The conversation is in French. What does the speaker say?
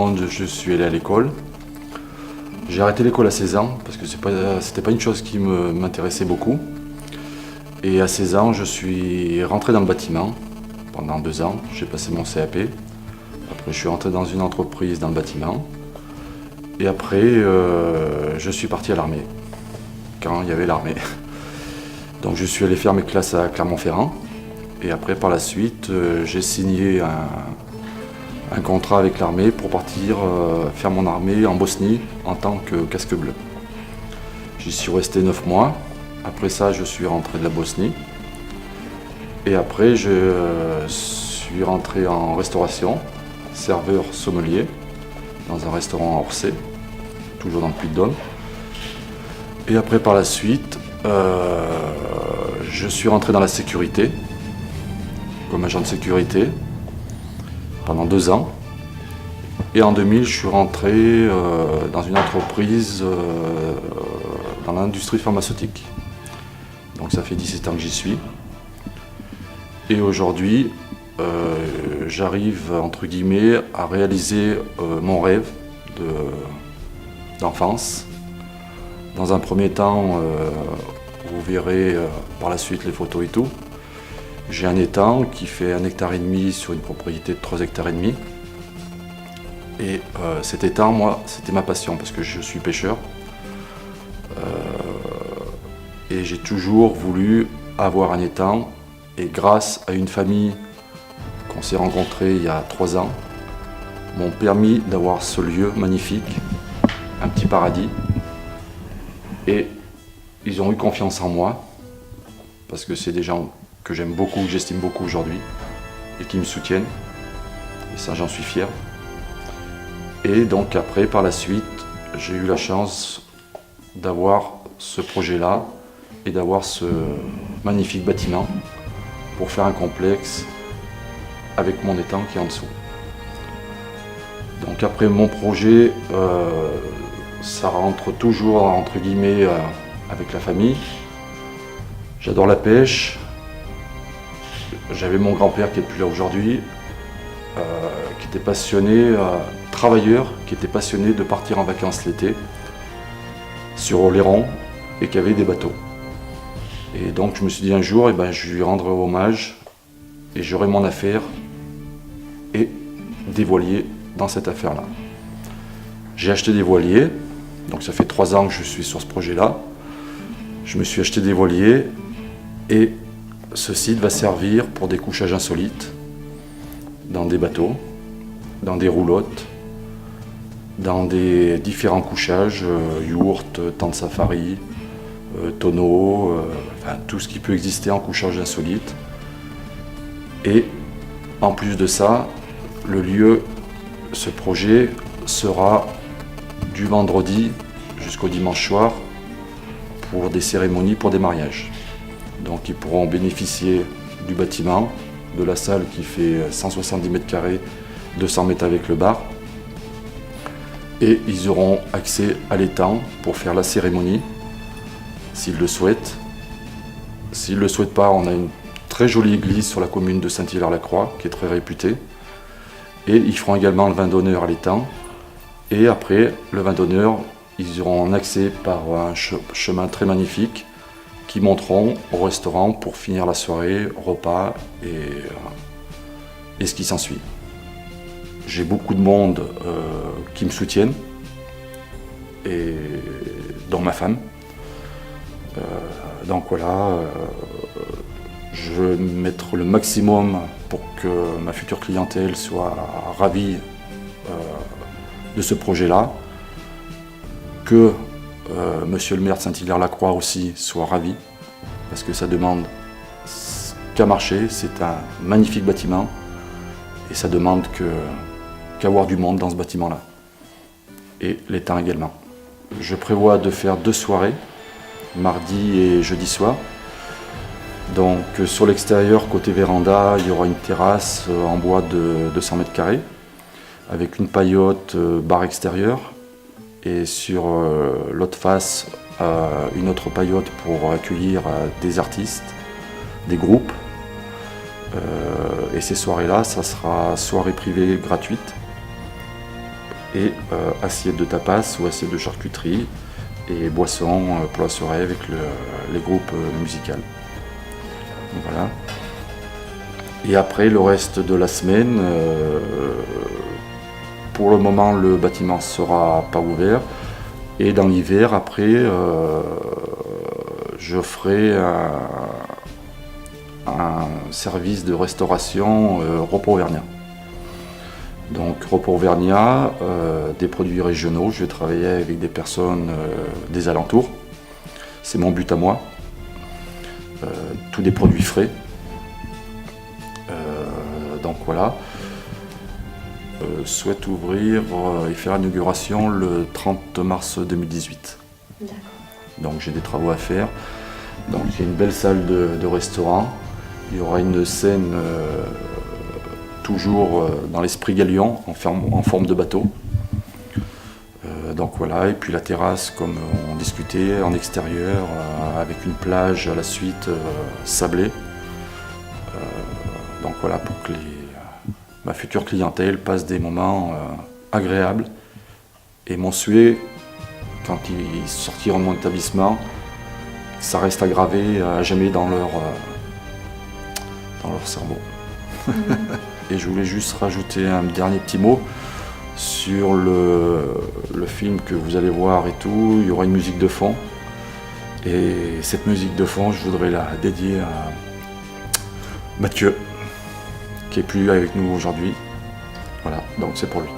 monde, je suis allé à l'école. J'ai arrêté l'école à 16 ans parce que c'était pas une chose qui m'intéressait beaucoup. Et à 16 ans, je suis rentré dans le bâtiment pendant 2 ans. J'ai passé mon CAP. Après, je suis rentré dans une entreprise dans le bâtiment. Et après, je suis parti à l'armée, quand il y avait l'armée. Donc je suis allé faire mes classes à Clermont-Ferrand. Et après, par la suite, j'ai signé un contrat avec l'armée pour partir faire mon armée en Bosnie en tant que casque bleu. J'y suis resté 9 mois. Après ça, je suis rentré de la Bosnie. Et après, je suis rentré en restauration, serveur sommelier, dans un restaurant à Orsay, toujours dans le Puy-de-Dôme. Et après, par la suite, je suis rentré dans la sécurité, comme agent de sécurité, pendant 2 ans. Et en 2000, je suis rentré dans une entreprise dans l'industrie pharmaceutique. Donc ça fait 17 ans que j'y suis. Et aujourd'hui, j'arrive, entre guillemets, à réaliser mon rêve d'enfance. Dans un premier temps, vous verrez par la suite les photos et tout. J'ai un étang qui fait 1,5 hectare sur une propriété de 3,5 hectares. Et cet étang, moi, c'était ma passion parce que je suis pêcheur. Et j'ai toujours voulu avoir un étang. Et grâce à une famille qu'on s'est rencontrée il y a 3 ans, m'ont permis d'avoir ce lieu magnifique, un petit paradis. Et ils ont eu confiance en moi, parce que c'est des gens que j'aime beaucoup, que j'estime beaucoup aujourd'hui, et qui me soutiennent. Et ça, j'en suis fier. Et donc après, par la suite, j'ai eu la chance d'avoir ce projet-là et d'avoir ce magnifique bâtiment pour faire un complexe avec mon étang qui est en dessous. Donc après mon projet, ça rentre toujours entre guillemets avec la famille. J'adore la pêche. J'avais mon grand-père qui n'est plus là aujourd'hui, qui était passionné, travailleur, qui était passionné de partir en vacances l'été sur Oléron et qui avait des bateaux. Et donc je me suis dit un jour, je lui rendrai hommage et j'aurai mon affaire et des voiliers dans cette affaire-là. J'ai acheté des voiliers, donc ça fait 3 ans que je suis sur ce projet-là. Je me suis acheté des voiliers et ce site va servir pour des couchages insolites dans des bateaux, dans des roulottes, dans des différents couchages, yourtes, tentes safari, tonneaux, enfin tout ce qui peut exister en couchage insolite. Et en plus de ça, le lieu, ce projet sera du vendredi jusqu'au dimanche soir pour des cérémonies, pour des mariages. Donc ils pourront bénéficier du bâtiment, de la salle qui fait 170 mètres carrés, 200 mètres avec le bar. Et ils auront accès à l'étang pour faire la cérémonie, s'ils le souhaitent. S'ils ne le souhaitent pas, on a une très jolie église sur la commune de Saint-Hilaire-la-Croix, qui est très réputée. Et ils feront également le vin d'honneur à l'étang. Et après le vin d'honneur, ils auront un accès par un chemin très magnifique qui monteront au restaurant pour finir la soirée, repas et ce qui s'ensuit. J'ai beaucoup de monde qui me soutiennent, et dont ma femme. Donc voilà, je veux mettre le maximum pour que ma future clientèle soit ravie de ce projet-là, que monsieur le maire de Saint-Hilaire-la-Croix aussi soit ravi, parce que ça demande qu'à marcher, c'est un magnifique bâtiment, et ça demande qu'avoir du monde dans ce bâtiment-là, et l'étang également. Je prévois de faire 2 soirées, mardi et jeudi soir. Donc sur l'extérieur, côté véranda, il y aura une terrasse en bois de 200 mètres carrés, avec une paillote bar extérieur, et sur l'autre face, une autre paillote pour accueillir des artistes, des groupes. Et ces soirées-là, ça sera soirée privée gratuite, et assiette de tapas ou assiette de charcuterie et boisson pour la soirée avec les groupes musicaux. Voilà. Et après le reste de la semaine, pour le moment le bâtiment ne sera pas ouvert et dans l'hiver après je ferai un service de restauration Repos Auvergnat. Donc Repos Auvergnat, des produits régionaux, je vais travailler avec des personnes des alentours, c'est mon but à moi, tous des produits frais. Donc voilà, souhaite ouvrir et faire l'inauguration le 30 mars 2018. D'accord. Donc j'ai des travaux à faire. Donc il y a une belle salle de restaurant, il y aura une scène toujours dans l'esprit Galion, en forme de bateau. Donc voilà, et puis la terrasse comme on discutait en extérieur, avec une plage à la suite sablée. Donc voilà, pour que ma future clientèle passe des moments agréables. Et mon souhait, quand ils sortiront de mon établissement, ça reste aggravé à jamais dans leur cerveau. Et je voulais juste rajouter un dernier petit mot sur le film que vous allez voir et tout. Il y aura une musique de fond. Et cette musique de fond, je voudrais la dédier à Mathieu, qui est plus avec nous aujourd'hui. Voilà, donc c'est pour lui.